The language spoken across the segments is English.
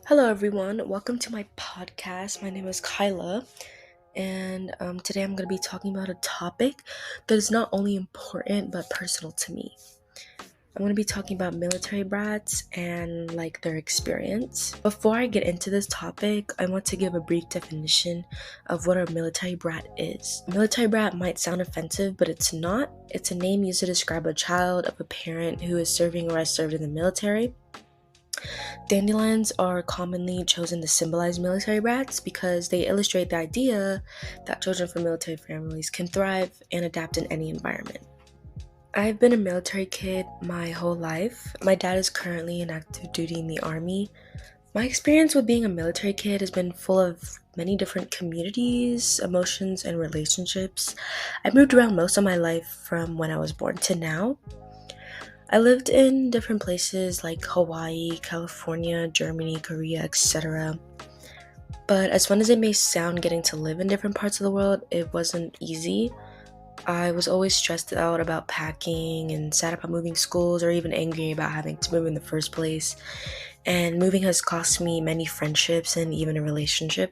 Hello, everyone. Welcome to my podcast. My name is Kyla, and today I'm going to be talking about a topic that is not only important but personal to me. I'm going to be talking about military brats and their experience. Before I get into this topic, I want to give a brief definition of what a military brat is. A military brat might sound offensive, but it's not. It's a name used to describe a child of a parent who is serving or has served in the military. Dandelions are commonly chosen to symbolize military brats because they illustrate the idea that children from military families can thrive and adapt in any environment. I've been a military kid my whole life. My dad is currently in active duty in the Army. My experience with being a military kid has been full of many different communities, emotions, and relationships. I moved around most of my life from when I was born to now. I lived in different places like Hawaii, California, Germany, Korea, etc. But as fun as it may sound, getting to live in different parts of the world, it wasn't easy. I was always stressed out about packing and sad about moving schools or even angry about having to move in the first place. And moving has cost me many friendships and even a relationship.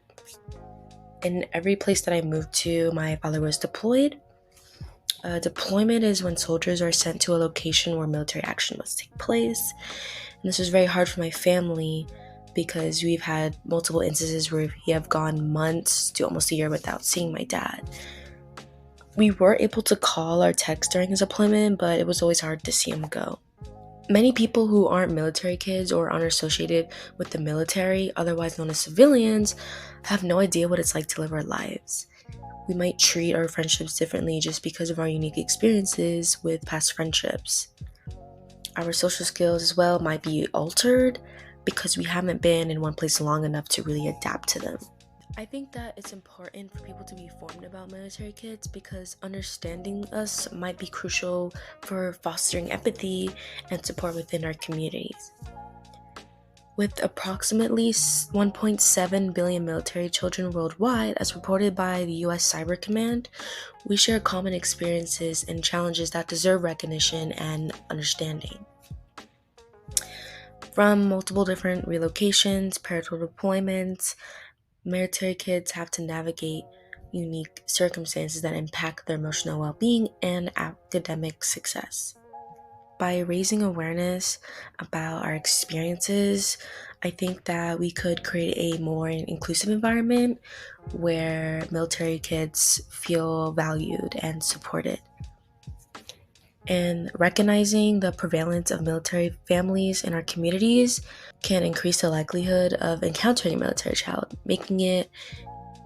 In every place that I moved to, my father was deployed. Deployment is when soldiers are sent to a location where military action must take place. And this was very hard for my family because we've had multiple instances where we have gone months to almost a year without seeing my dad. We were able to call or text during his deployment, but it was always hard to see him go. Many people who aren't military kids or aren't associated with the military, otherwise known as civilians, have no idea what it's like to live our lives. We might treat our friendships differently just because of our unique experiences with past friendships. Our social skills as well might be altered because we haven't been in one place long enough to really adapt to them. I think that it's important for people to be informed about military kids because understanding us might be crucial for fostering empathy and support within our communities. With approximately 1.7 billion military children worldwide, as reported by the US Cyber Command, we share common experiences and challenges that deserve recognition and understanding. From multiple different relocations, parental deployments, military kids have to navigate unique circumstances that impact their emotional well-being and academic success. By raising awareness about our experiences, I think that we could create a more inclusive environment where military kids feel valued and supported. And recognizing the prevalence of military families in our communities can increase the likelihood of encountering a military child, making it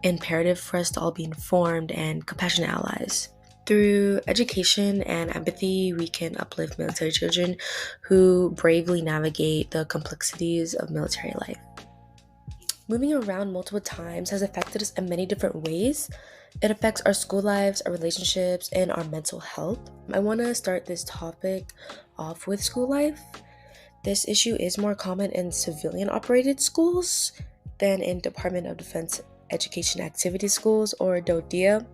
imperative for us to all be informed and compassionate allies. Through education and empathy, we can uplift military children who bravely navigate the complexities of military life. Moving around multiple times has affected us in many different ways. It affects our school lives, our relationships, and our mental health. I want to start this topic off with school life. This issue is more common in civilian-operated schools than in Department of Defense Education Activity Schools, or DODEA,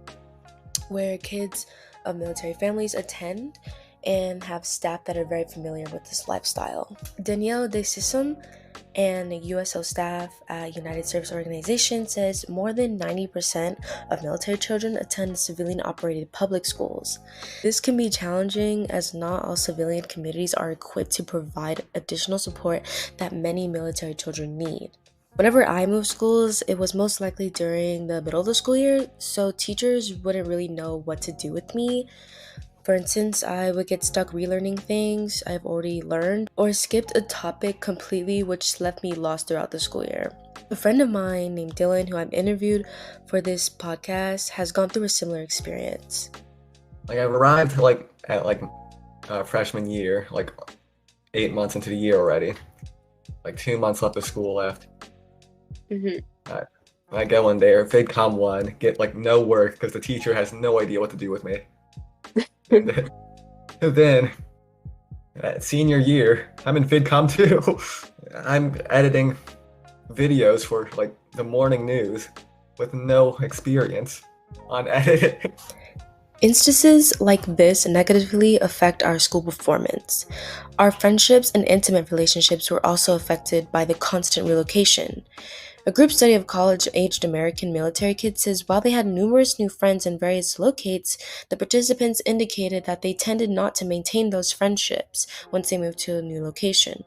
where kids of military families attend and have staff that are very familiar with this lifestyle. Danielle DeSissom and USO staff at United Service Organization says more than 90% of military children attend civilian-operated public schools. This can be challenging as not all civilian communities are equipped to provide additional support that many military children need. Whenever I moved schools, it was most likely during the middle of the school year, so teachers wouldn't really know what to do with me. For instance, I would get stuck relearning things I've already learned or skipped a topic completely, which left me lost throughout the school year. A friend of mine named Dylan, who I've interviewed for this podcast, has gone through a similar experience. I've arrived at freshman year, 8 months into the year already. 2 months left of school left. I go in there, VidCom 1, get no work because the teacher has no idea what to do with me. And then at senior year, I'm in VidCom 2. I'm editing videos for the morning news with no experience on editing. Instances like this negatively affect our school performance. Our friendships and intimate relationships were also affected by the constant relocation. A group study of college-aged American military kids says while they had numerous new friends in various locates, the participants indicated that they tended not to maintain those friendships once they moved to a new location.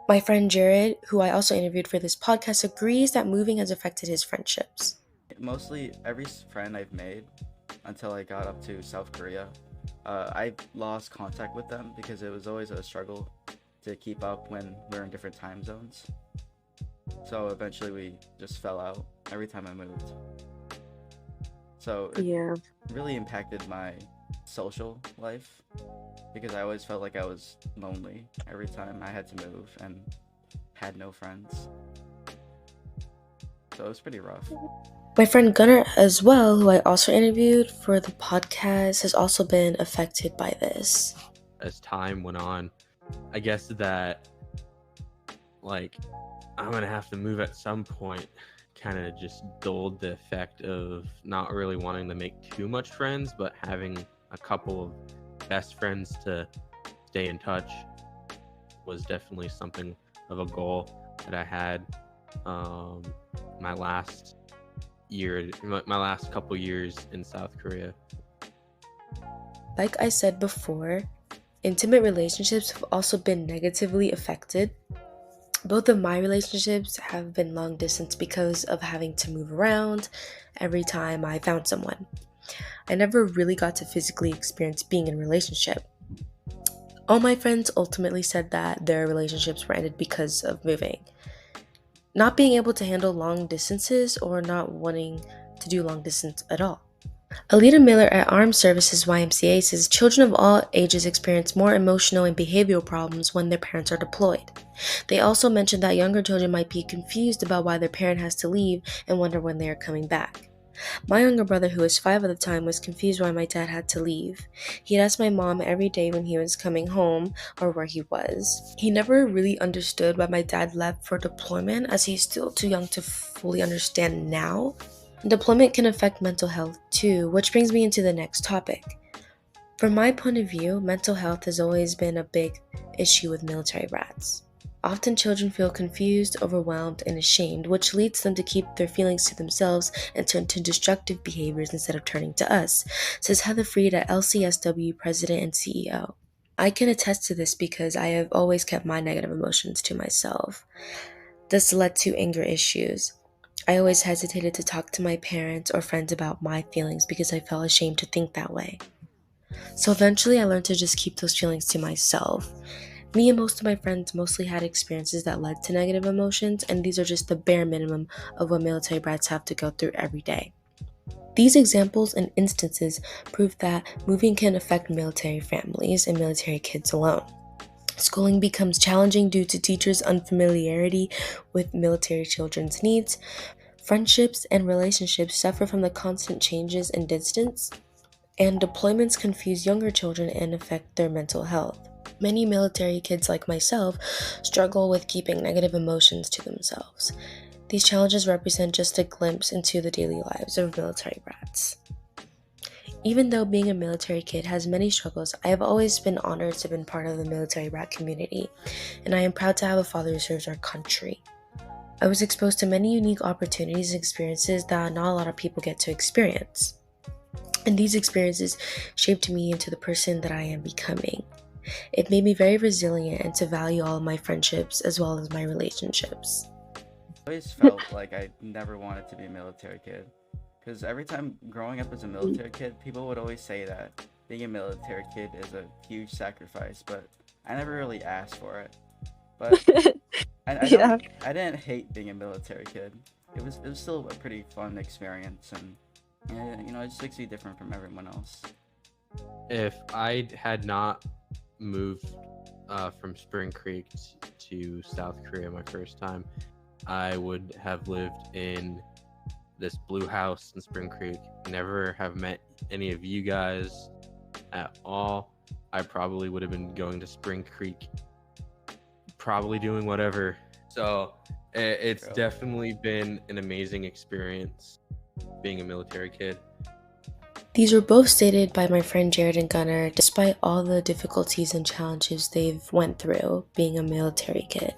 My friend Jared, who I also interviewed for this podcast, agrees that moving has affected his friendships. Mostly every friend I've made until I got up to South Korea, I lost contact with them because it was always a struggle to keep up when we're in different time zones. So eventually we just fell out every time I moved. So it Yeah. really impacted my social life because I always felt like I was lonely every time I had to move and had no friends. So it was pretty rough. My friend Gunnar as well, who I also interviewed for the podcast, has also been affected by this. As time went on, I guess that like I'm gonna have to move at some point kind of just dulled the effect of not really wanting to make too much friends, but having a couple of best friends to stay in touch was definitely something of a goal that I had. My last couple years in South Korea. Like I said before, intimate relationships have also been negatively affected. Both of my relationships have been long distance because of having to move around every time I found someone. I never really got to physically experience being in a relationship. All my friends ultimately said that their relationships were ended because of moving. Not being able to handle long distances or not wanting to do long distance at all. Alita Miller at Armed Services YMCA says children of all ages experience more emotional and behavioral problems when their parents are deployed. They also mentioned that younger children might be confused about why their parent has to leave and wonder when they are coming back. My younger brother, who was 5 at the time, was confused why my dad had to leave. He'd ask my mom every day when he was coming home or where he was. He never really understood why my dad left for deployment, as he's still too young to fully understand now. Deployment can affect mental health too, which brings me into the next topic. From my point of view, mental health has always been a big issue with military brats. Often children feel confused, overwhelmed, and ashamed, which leads them to keep their feelings to themselves and turn to destructive behaviors instead of turning to us, says Heather Freed at LCSW President and CEO. I can attest to this because I have always kept my negative emotions to myself. This led to anger issues. I always hesitated to talk to my parents or friends about my feelings because I felt ashamed to think that way. So eventually I learned to just keep those feelings to myself. Me and most of my friends mostly had experiences that led to negative emotions, and these are just the bare minimum of what military brats have to go through every day. These examples and instances prove that moving can affect military families and military kids alone. Schooling becomes challenging due to teachers' unfamiliarity with military children's needs. Friendships and relationships suffer from the constant changes and distance, and deployments confuse younger children and affect their mental health. Many military kids like myself struggle with keeping negative emotions to themselves. These challenges represent just a glimpse into the daily lives of military brats. Even though being a military kid has many struggles, I have always been honored to have been part of the military brat community, and I am proud to have a father who serves our country. I was exposed to many unique opportunities and experiences that not a lot of people get to experience. And these experiences shaped me into the person that I am becoming. It made me very resilient and to value all of my friendships as well as my relationships. I always felt like I never wanted to be a military kid. Because every time growing up as a military kid, people would always say that being a military kid is a huge sacrifice, but I never really asked for it. But Yeah. I didn't hate being a military kid. It was still a pretty fun experience, and it just makes me different from everyone else. If I had not moved from Spring Creek to South Korea my first time, I would have lived in this blue house in Spring Creek. Never have met any of you guys at all. I probably would have been going to Spring Creek, probably doing whatever. So it's definitely been an amazing experience being a military kid. These were both stated by my friend Jared and Gunnar, despite all the difficulties and challenges they've went through being a military kid.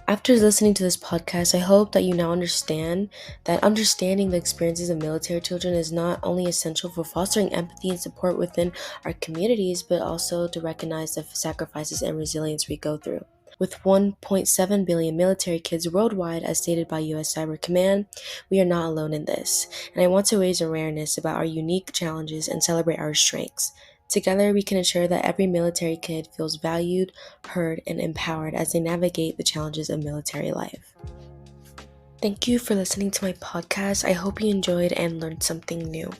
After listening to this podcast, I hope that you now understand that understanding the experiences of military children is not only essential for fostering empathy and support within our communities, but also to recognize the sacrifices and resilience we go through. With 1.7 billion military kids worldwide, as stated by US Cyber Command, we are not alone in this, and I want to raise awareness about our unique challenges and celebrate our strengths. Together, we can ensure that every military kid feels valued, heard, and empowered as they navigate the challenges of military life. Thank you for listening to my podcast. I hope you enjoyed and learned something new.